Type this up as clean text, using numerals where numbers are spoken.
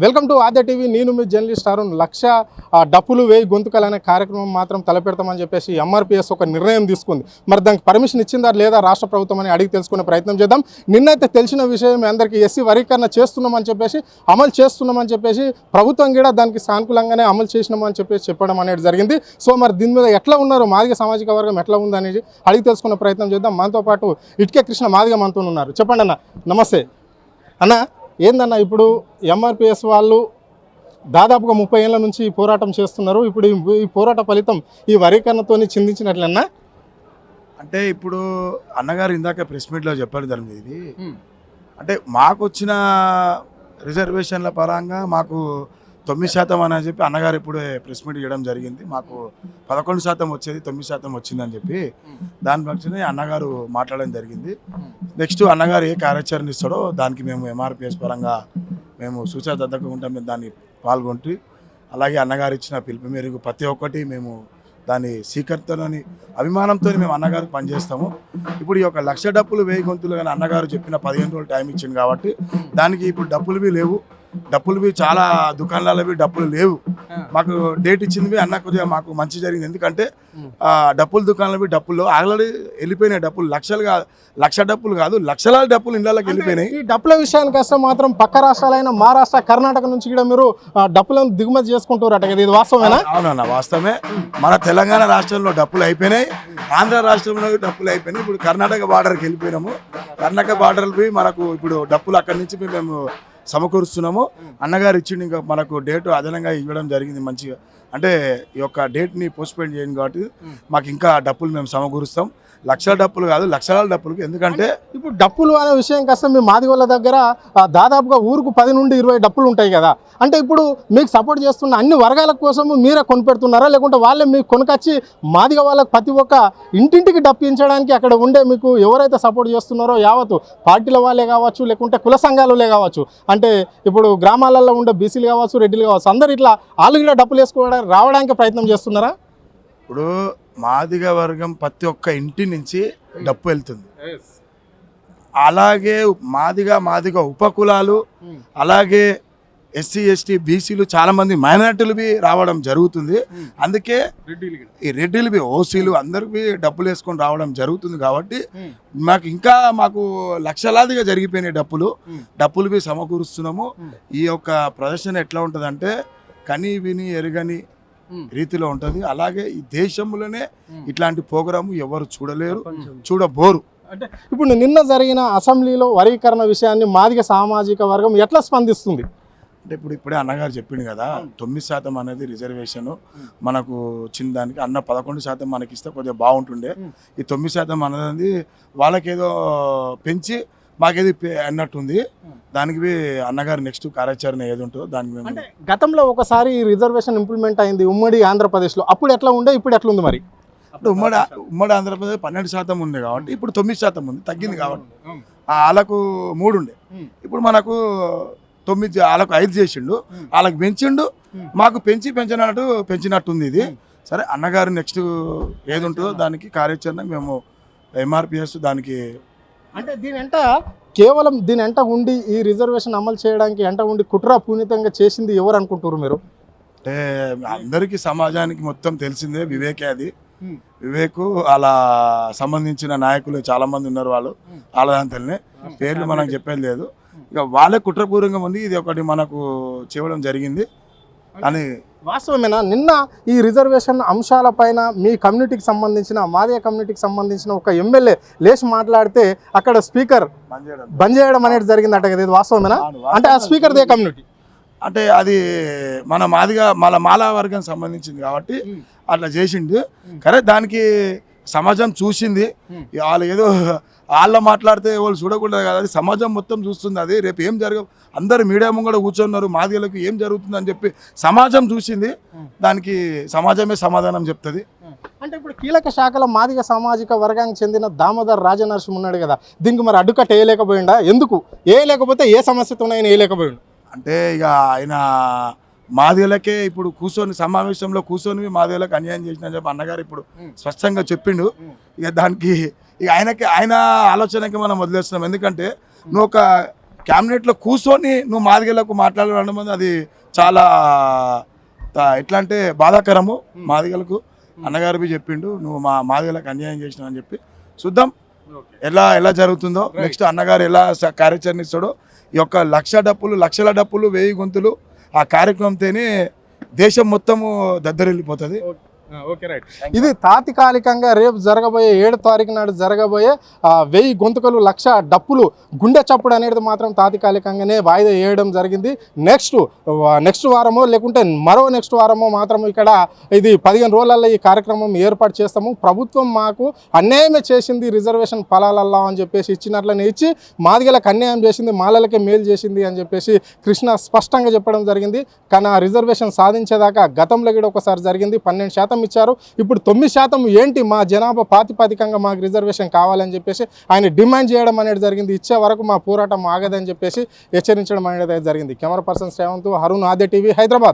Welcome to Aadya TV. నేను మీ journalist Arun. లక్ష డప్పులు వేయి గొంతుకలు అనే కార్యక్రమం మాత్రం తలపెడతామని చెప్పేసి ఎంఆర్పీఎస్ ఒక నిర్ణయం తీసుకుంది. మరి దానికి పర్మిషన్ ఇచ్చిందా లేదా రాష్ట్ర ప్రభుత్వం అని అడిగి తెలుసుకునే ప్రయత్నం చేద్దాం. నిన్నైతే తెలిసిన విషయం అందరికీ ఎస్సీ వర్గీకరణ చేస్తున్నామని చెప్పేసి అమలు చేస్తున్నామని చెప్పేసి ప్రభుత్వం కూడా దానికి సానుకూలంగానే అమలు చేసినామని చెప్పేసి చెప్పడం అనేది జరిగింది. సో మరి దీని మీద ఎట్లా ఉన్నారు, మాదిగ సామాజిక వర్గం ఎట్లా ఉందనేది అడిగి తెలుసుకునే ప్రయత్నం చేద్దాం. మనతో పాటు ఇటుకే కృష్ణ మాదిగ మనతో ఉన్నారు. చెప్పండి అన్న. నమస్తే అన్న. ఏందన్న, ఇప్పుడు ఎంఆర్పిఎస్ వాళ్ళు దాదాపుగా 30 ఏళ్ల నుంచి ఈ పోరాటం చేస్తున్నారు. ఇప్పుడు ఈ పోరాట ఫలితం ఈ వర్గీకరణతో చిందించినట్లన్నా? అంటే ఇప్పుడు అన్నగారు ఇందాక ప్రెస్ మీట్లో చెప్పారు దాని మీద. ఇది అంటే మాకు వచ్చిన రిజర్వేషన్ల పరంగా మాకు 9% అని చెప్పి అన్నగారు ఇప్పుడే ప్రెస్ మీట్ చేయడం జరిగింది. మాకు 11% వచ్చేది 9% వచ్చిందని చెప్పి దాని పక్షనే అన్నగారు మాట్లాడడం జరిగింది. నెక్స్ట్ అన్నగారు ఏ కార్యాచరణ ఇస్తాడో దానికి మేము ఎంఆర్పిఎస్ పరంగా మేము సూచనబద్ధంగా ఉంటాం. మేము దాన్ని పాల్గొంటూ అలాగే అన్నగారు ఇచ్చిన పిలుపు మేరకు ప్రతి ఒక్కటి మేము దాన్ని స్వీకర్తలోని అభిమానంతో మేము అన్నగారికి పనిచేస్తాము. ఇప్పుడు ఈ యొక్క 1,00,000 డప్పులు 1000 గొంతులు కానీ అన్నగారు చెప్పిన 15 రోజులు టైం ఇచ్చింది కాబట్టి దానికి ఇప్పుడు డప్పులు లేవు. డప్పులు చాలా దుకాణాలవి డప్పులు లేవు. మాకు డేట్ ఇచ్చింది అన్న కొద్దిగా మాకు మంచి జరిగింది. ఎందుకంటే డప్పుల దుకాణాలవి డప్పులు ఆల్రెడీ వెళ్ళిపోయినాయి. డప్పులు లక్ష డప్పులు కాదు, లక్షలాది డప్పులు ఇళ్ళకి వెళ్ళిపోయినాయి. ఈ డప్పుల విషయానికి వస్తే మాత్రం పక్క రాష్ట్రాలైన మహారాష్ట్ర, కర్ణాటక నుంచి కూడా మీరు డప్పులను దిగుమతి చేసుకుంటారట కదా, ఇది వాస్తవమేనా? అవునన్నా, వాస్తవమే. మన తెలంగాణ రాష్ట్రంలో డప్పులు అయిపోయినాయి, ఆంధ్ర రాష్ట్రంలో డప్పులు అయిపోయినాయి. ఇప్పుడు కర్ణాటక బార్డర్కి వెళ్ళిపోయినాము. కర్ణాటక బార్డర్కి మనకు ఇప్పుడు డప్పులు అక్కడి నుంచి మేము సమకూరుస్తున్నాము. అన్నగారు ఇచ్చిండు, ఇంకా మనకు డేట్ అదనంగా ఇవ్వడం జరిగింది మంచిగా. అంటే ఈ యొక్క డేట్ని పోస్ట్పోన్ చేయండి కాబట్టి మాకు ఇంకా డప్పులు మేము సమకూరుస్తాం. 1,00,000 డప్పులు కాదు, లక్షలాది డప్పులు. ఎందుకంటే ఇప్పుడు డప్పులు అనే విషయం కాస్త మీ మాదిగోళ్ళ దగ్గర దాదాపుగా ఊరుకు 10 నుండి 20 డప్పులు ఉంటాయి కదా. అంటే ఇప్పుడు మీకు సపోర్ట్ చేస్తున్న అన్ని వర్గాల కోసం మీరే కొనిపెడుతున్నారా, లేకుంటే వాళ్ళే మీకు కొనుకొచ్చి మాదిగ వాళ్ళకి ప్రతి ఒక్క ఇంటింటికి డప్పించడానికి అక్కడ ఉండే మీకు ఎవరైతే సపోర్ట్ చేస్తున్నారో యావత్తు పార్టీల వాళ్ళే కావచ్చు, లేకుంటే కుల సంఘాలే కావచ్చు, అంటే ఇప్పుడు గ్రామాలలో ఉండే బీసీలు కావచ్చు, రెడ్డిలు కావచ్చు, అందరు ఇట్లా వాళ్ళు కూడా డప్పులు వేసుకోవడానికి రావడానికి ప్రయత్నం చేస్తున్నారా? ఇప్పుడు మాదిగ వర్గం ప్రతి ఒక్క ఇంటి నుంచి డప్పు వెళ్తుంది. అలాగే మాదిగ ఉపకులాలు, అలాగే ఎస్సీ ఎస్టీ బీసీలు చాలా మంది మైనారిటీలు రావడం జరుగుతుంది. అందుకే ఈ రెడ్డిలు ఓసీలు అందరికి డప్పులు వేసుకొని రావడం జరుగుతుంది. కాబట్టి మాకు లక్షలాదిగా జరిగిపోయినాయి డప్పులు సమకూరుస్తున్నాము. ఈ యొక్క ప్రదర్శన ఎట్లా ఉంటుందంటే కని విని ఎరగని రీతిలో ఉంటుంది. అలాగే ఈ దేశంలోనే ఇట్లాంటి ప్రోగ్రాము ఎవరు చూడలేరు, చూడబోరు. అంటే ఇప్పుడు నిన్న జరిగిన అసెంబ్లీలో వర్గీకరణ విషయాన్ని మాదిగ సామాజిక వర్గం ఎట్లా స్పందిస్తుంది? అంటే ఇప్పుడే అన్నగారు చెప్పిండు కదా, 9% అనేది రిజర్వేషన్ మనకు వచ్చిన దానికి అన్న 11% మనకి ఇస్తే కొద్దిగా బాగుంటుండే. ఈ 9% అనేది వాళ్ళకేదో పెంచి మాకేది అన్నట్టుంది. దానికి అన్నగారు నెక్స్ట్ కార్యాచరణ ఏది ఉంటుందో దానికి మేము గతంలో ఒకసారి రిజర్వేషన్ ఇంప్లిమెంట్ అయింది ఉమ్మడి ఆంధ్రప్రదేశ్లో. అప్పుడు ఎట్లా ఉండే, ఇప్పుడు ఎట్లుంది? మరి అంటే ఉమ్మడి ఆంధ్రప్రదేశ్ 12% ఉంది కాబట్టి ఇప్పుడు 9% ఉంది, తగ్గింది కాబట్టి. వాళ్ళకు 3 ఉండే, ఇప్పుడు మనకు 9, వాళ్ళకు 5 చేసిండు, వాళ్ళకి పెంచిండు, మాకు పెంచినట్టుంది. ఇది సరే, అన్నగారు నెక్స్ట్ ఏది ఉంటుందో దానికి కార్యాచరణ మేము ఎంఆర్పిఎస్ దానికి. అంటే దీని ఎంట ఉండి ఈ రిజర్వేషన్ అమలు చేయడానికి ఎంట ఉండి కుట్ర పూనితంగా చేసింది ఎవరు అనుకుంటారు మీరు? అంటే అందరికీ సమాజానికి మొత్తం తెలిసిందే వివేకే. అది వివేక్ అలా సంబంధించిన నాయకులు చాలా మంది ఉన్నారు. వాళ్ళ దాంతోనే పేర్లు మనకు చెప్పేది లేదు. ఇక వాళ్ళే కుట్రపూర్వంగా ఉంది. ఇది ఒకటి మనకు చేయడం జరిగింది అని వాస్తవమేనా? నిన్న ఈ రిజర్వేషన్ అంశాలపైన మీ కమ్యూనిటీకి సంబంధించిన, మాదిగ కమ్యూనిటీకి సంబంధించిన ఒక ఎమ్మెల్యే లేచి మాట్లాడితే అక్కడ స్పీకర్ బంద్ చేయడం అనేది జరిగిందట కదా, ఇది వాస్తవమేనా? అంటే ఆ స్పీకర్ దే కమ్యూనిటీ, అంటే అది మన మాలా వర్గం సంబంధించింది కాబట్టి అట్లా చేసిండు. కానీ దానికి సమాజం చూసింది. వాళ్ళు ఏదో వాళ్ళ మాట్లాడితే వాళ్ళు చూడకూడదు కదా, అది సమాజం మొత్తం చూస్తుంది. అది రేపు ఏం అందరు మీడియా ముంగడ కూర్చున్నారు, మాదిగలకు ఏం జరుగుతుందని చెప్పి సమాజం చూసింది. దానికి సమాజమే సమాధానం చెప్తుంది. అంటే ఇప్పుడు కీలక శాఖలో మాదిగ సామాజిక వర్గానికి చెందిన దామోదర్ రాజనరసింహ ఉన్నాడు కదా, దీనికి మరి అడ్డుకట్ట వేయలేకపోయిందా? ఎందుకు వేయలేకపోతే ఏ సమస్యతో ఆయన వేయలేకపోయిండు? అంటే ఇక ఆయన మాదిగలకే ఇప్పుడు సమావేశంలో కూర్చొని మాదిగలకు అన్యాయం చేసిన చెప్పి అన్నగారు ఇప్పుడు స్పష్టంగా చెప్పిండు. ఇక దానికి ఇక ఆయన ఆలోచనకి మనం వదిలేస్తున్నాం. ఎందుకంటే నువ్వు ఒక క్యాబినెట్లో కూర్చొని నువ్వు మాదిగలకు మాట్లాడడం అది చాలా ఎట్లా అంటే బాధాకరము మాదిగలకు. అన్నగారు బి చెప్పిండు నువ్వు మా మాదిగలకు అన్యాయం చేసినావు అని చెప్పి. చూద్దాం ఎలా జరుగుతుందో. నెక్స్ట్ అన్నగారు ఎలా కార్యాచరణ ఇస్తాడో. ఈ యొక్క లక్షల డప్పులు 1000 గొంతులు ఆ కార్యక్రమంతోనే దేశం మొత్తము దద్దరిల్లిపోతుంది. Okay right. ఇది తాత్కాలికంగా రేపు జరగబోయే 7వ తారీఖు నాడు జరగబోయే 1000 గొంతుకలు 1,00,000 డప్పులు గుండె చప్పుడు అనేది మాత్రం తాత్కాలికంగానే వాయిదా వేయడం జరిగింది. నెక్స్ట్ వారమో లేకుంటే మరో నెక్స్ట్ వారమో మాత్రం ఇక్కడ ఇది 15 రోజులలో ఈ కార్యక్రమం ఏర్పాటు చేస్తాము. ప్రభుత్వం మాకు అన్యాయమే చేసింది రిజర్వేషన్ ఫలాలల్లా అని చెప్పేసి ఇచ్చినట్లనే ఇచ్చి మాదిగలకు అన్యాయం చేసింది, మాలలకే మేలు చేసింది అని చెప్పేసి కృష్ణ స్పష్టంగా చెప్పడం జరిగింది. కానీ ఆ రిజర్వేషన్ సాధించేదాకా గతంలో కూడా ఒకసారి జరిగింది, 12% ఇచ్చారు. ఇప్పుడు 9% ఏంటి మా జనాభా ప్రాతిపదికంగా మాకు రిజర్వేషన్ కావాలని చెప్పేసి ఆయన డిమాండ్ చేయడం అనేది జరిగింది. ఇచ్చే వరకు మా పోరాటం ఆగదని చెప్పేసి హెచ్చరించడం అనేది జరిగింది. కెమెరా పర్సన్ శ్రేవంత్, హరుణ్, ఆద్య టీవీ, హైదరాబాద్.